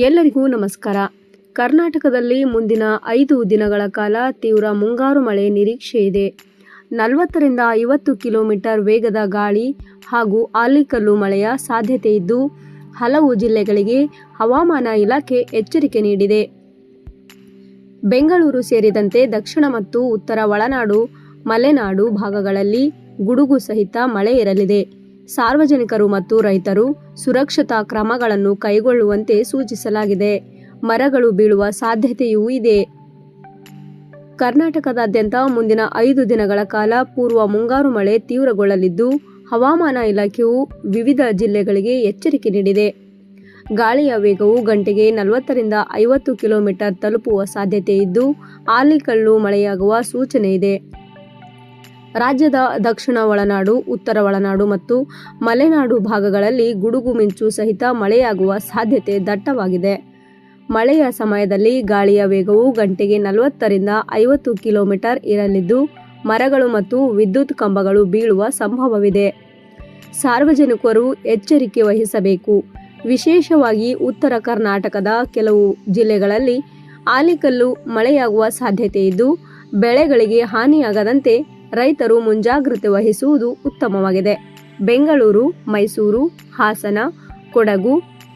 ಎಲ್ಲರಿಗೂ ನಮಸ್ಕಾರ. ಕರ್ನಾಟಕದಲ್ಲಿ ಮುಂದಿನ 5 ದಿನಗಳ ಕಾಲ ತೀವ್ರ ಮುಂಗಾರು ಮಳೆ ನಿರೀಕ್ಷೆ ಇದೆ. 40 ರಿಂದ 50 ಕಿಲೋಮೀಟರ್ ವೇಗದ ಗಾಳಿ ಹಾಗೂ ಆಲಿಕಲ್ಲು ಮಳೆಯ ಸಾಧ್ಯತೆ ಇದ್ದು, ಹಲವು ಜಿಲ್ಲೆಗಳಿಗೆ ಹವಾಮಾನ ಇಲಾಖೆ ಎಚ್ಚರಿಕೆ ನೀಡಿದೆ. ಬೆಂಗಳೂರು ಸೇರಿದಂತೆ ದಕ್ಷಿಣ ಮತ್ತು ಉತ್ತರ ಒಳನಾಡು, ಮಲೆನಾಡು ಭಾಗಗಳಲ್ಲಿ ಗುಡುಗು ಸಹಿತ ಮಳೆ ಇರಲಿದೆ. ಸಾರ್ವಜನಿಕರು ಮತ್ತು ರೈತರು ಸುರಕ್ಷತಾ ಕ್ರಮಗಳನ್ನು ಕೈಗೊಳ್ಳುವಂತೆ ಸೂಚಿಸಲಾಗಿದೆ. ಮರಗಳು ಬೀಳುವ ಸಾಧ್ಯತೆಯೂ ಇದೆ. ಕರ್ನಾಟಕದಾದ್ಯಂತ ಮುಂದಿನ 5 ದಿನಗಳ ಕಾಲ ಪೂರ್ವ ಮುಂಗಾರು ಮಳೆ ತೀವ್ರಗೊಳ್ಳಲಿದ್ದು, ಹವಾಮಾನ ಇಲಾಖೆಯು ವಿವಿಧ ಜಿಲ್ಲೆಗಳಿಗೆ ಎಚ್ಚರಿಕೆ ನೀಡಿದೆ. ಗಾಳಿಯ ವೇಗವು ಗಂಟೆಗೆ 40 ರಿಂದ 50 ಕಿಲೋಮೀಟರ್ ತಲುಪುವ ಸಾಧ್ಯತೆ ಇದ್ದು, ಆಲಿಕಲ್ಲು ಮಳೆಯಾಗುವ ಸೂಚನೆ ಇದೆ. ರಾಜ್ಯದ ದಕ್ಷಿಣ ಒಳನಾಡು, ಉತ್ತರ ಒಳನಾಡು ಮತ್ತು ಮಲೆನಾಡು ಭಾಗಗಳಲ್ಲಿ ಗುಡುಗು ಮಿಂಚು ಸಹಿತ ಮಳೆಯಾಗುವ ಸಾಧ್ಯತೆ ದಟ್ಟವಾಗಿದೆ. ಮಳೆಯ ಸಮಯದಲ್ಲಿ ಗಾಳಿಯ ವೇಗವು ಗಂಟೆಗೆ 40 ರಿಂದ 50 ಕಿಲೋಮೀಟರ್ ಇರಲಿದ್ದು, ಮರಗಳು ಮತ್ತು ವಿದ್ಯುತ್ ಕಂಬಗಳು ಬೀಳುವ ಸಂಭವವಿದೆ. ಸಾರ್ವಜನಿಕರು ಎಚ್ಚರಿಕೆ ವಹಿಸಬೇಕು. ವಿಶೇಷವಾಗಿ ಉತ್ತರ ಕರ್ನಾಟಕದ ಕೆಲವು ಜಿಲ್ಲೆಗಳಲ್ಲಿ ಆಲಿಕಲ್ಲು ಮಳೆಯಾಗುವ ಸಾಧ್ಯತೆ ಇದ್ದು, ಬೆಳೆಗಳಿಗೆ ಹಾನಿಯಾಗದಂತೆ ರೈತರು ಮುಂಜಾಗ್ರತೆ ವಹಿಸುವುದು ಉತ್ತಮವಾಗಿದೆ. ಬೆಂಗಳೂರು, ಮೈಸೂರು, ಹಾಸನ, ಕೊಡಗು,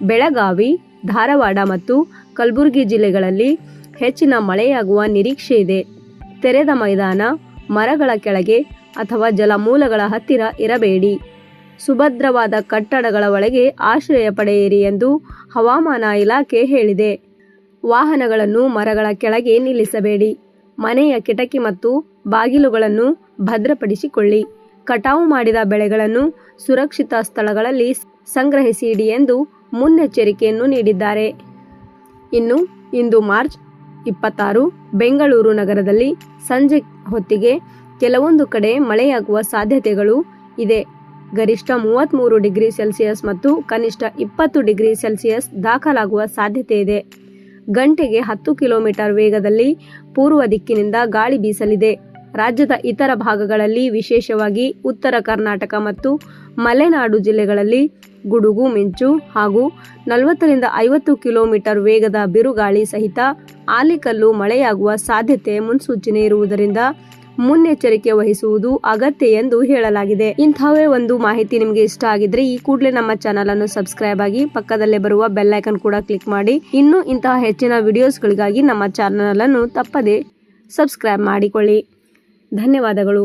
ಬೆಳಗಾವಿ, ಧಾರವಾಡ ಮತ್ತು ಕಲಬುರಗಿ ಜಿಲ್ಲೆಗಳಲ್ಲಿ ಹೆಚ್ಚಿನ ಮಳೆಯಾಗುವ ನಿರೀಕ್ಷೆ ಇದೆ. ತೆರೆದ ಮೈದಾನ, ಮರಗಳ ಕೆಳಗೆ ಅಥವಾ ಜಲಮೂಲಗಳ ಹತ್ತಿರ ಇರಬೇಡಿ. ಸುಭದ್ರವಾದ ಕಟ್ಟಡಗಳ ಒಳಗೆ ಆಶ್ರಯ ಪಡೆಯಿರಿ ಎಂದು ಹವಾಮಾನ ಇಲಾಖೆ ಹೇಳಿದೆ. ವಾಹನಗಳನ್ನು ಮರಗಳ ಕೆಳಗೆ ನಿಲ್ಲಿಸಬೇಡಿ. ಮನೆಯ ಕಿಟಕಿ ಮತ್ತು ಬಾಗಿಲುಗಳನ್ನು ಭದ್ರಪಡಿಸಿಕೊಳ್ಳಿ. ಕಟಾವು ಮಾಡಿದ ಬೆಳೆಗಳನ್ನು ಸುರಕ್ಷಿತ ಸ್ಥಳಗಳಲ್ಲಿ ಸಂಗ್ರಹಿಸಿಡಿ ಎಂದು ಮುನ್ನೆಚ್ಚರಿಕೆಯನ್ನು ನೀಡಿದ್ದಾರೆ. ಇಂದು ಮಾರ್ಚ್ 26 ಬೆಂಗಳೂರು ನಗರದಲ್ಲಿ ಸಂಜೆ ಹೊತ್ತಿಗೆ ಕೆಲವೊಂದು ಕಡೆ ಮಳೆಯಾಗುವ ಸಾಧ್ಯತೆಗಳು ಇದೆ. ಗರಿಷ್ಠ 33 ಡಿಗ್ರಿ ಸೆಲ್ಸಿಯಸ್ ಮತ್ತು ಕನಿಷ್ಠ 20 ಡಿಗ್ರಿ ಸೆಲ್ಸಿಯಸ್ ದಾಖಲಾಗುವ ಸಾಧ್ಯತೆ ಇದೆ. ಗಂಟೆಗೆ 10 ಕಿಲೋಮೀಟರ್ ವೇಗದಲ್ಲಿ ಪೂರ್ವ ದಿಕ್ಕಿನಿಂದ ಗಾಳಿ ಬೀಸಲಿದೆ. ರಾಜ್ಯದ ಇತರ ಭಾಗಗಳಲ್ಲಿ, ವಿಶೇಷವಾಗಿ ಉತ್ತರ ಕರ್ನಾಟಕ ಮತ್ತು ಮಲೆನಾಡು ಜಿಲ್ಲೆಗಳಲ್ಲಿ ಗುಡುಗು ಮಿಂಚು ಹಾಗೂ 40 ರಿಂದ 50 ಕಿಲೋಮೀಟರ್ ವೇಗದ ಬಿರುಗಾಳಿ ಸಹಿತ ಆಲಿಕಲ್ಲು ಮಳೆಯಾಗುವ ಸಾಧ್ಯತೆ ಮುನ್ಸೂಚನೆ ಇರುವುದರಿಂದ ಮುನ್ನೆಚ್ಚರಿಕೆ ವಹಿಸುವುದು ಅಗತ್ಯ ಎಂದು ಹೇಳಲಾಗಿದೆ. ಇಂಥವೇ ಒಂದು ಮಾಹಿತಿ ನಿಮಗೆ ಇಷ್ಟ ಆಗಿದ್ರೆ ಈ ಕೂಡಲೇ ನಮ್ಮ ಚಾನಲ್ ಅನ್ನು ಸಬ್ಸ್ಕ್ರೈಬ್ ಆಗಿ, ಪಕ್ಕದಲ್ಲೇ ಬರುವ ಬೆಲ್ ಐಕಾನ್ ಕೂಡ ಕ್ಲಿಕ್ ಮಾಡಿ. ಇನ್ನು ಇಂತಹ ಹೆಚ್ಚಿನ ವಿಡಿಯೋಸ್ಗಳಿಗಾಗಿ ನಮ್ಮ ಚಾನಲ್ ಅನ್ನು ತಪ್ಪದೆ ಸಬ್ಸ್ಕ್ರೈಬ್ ಮಾಡಿಕೊಳ್ಳಿ. ಧನ್ಯವಾದಗಳು.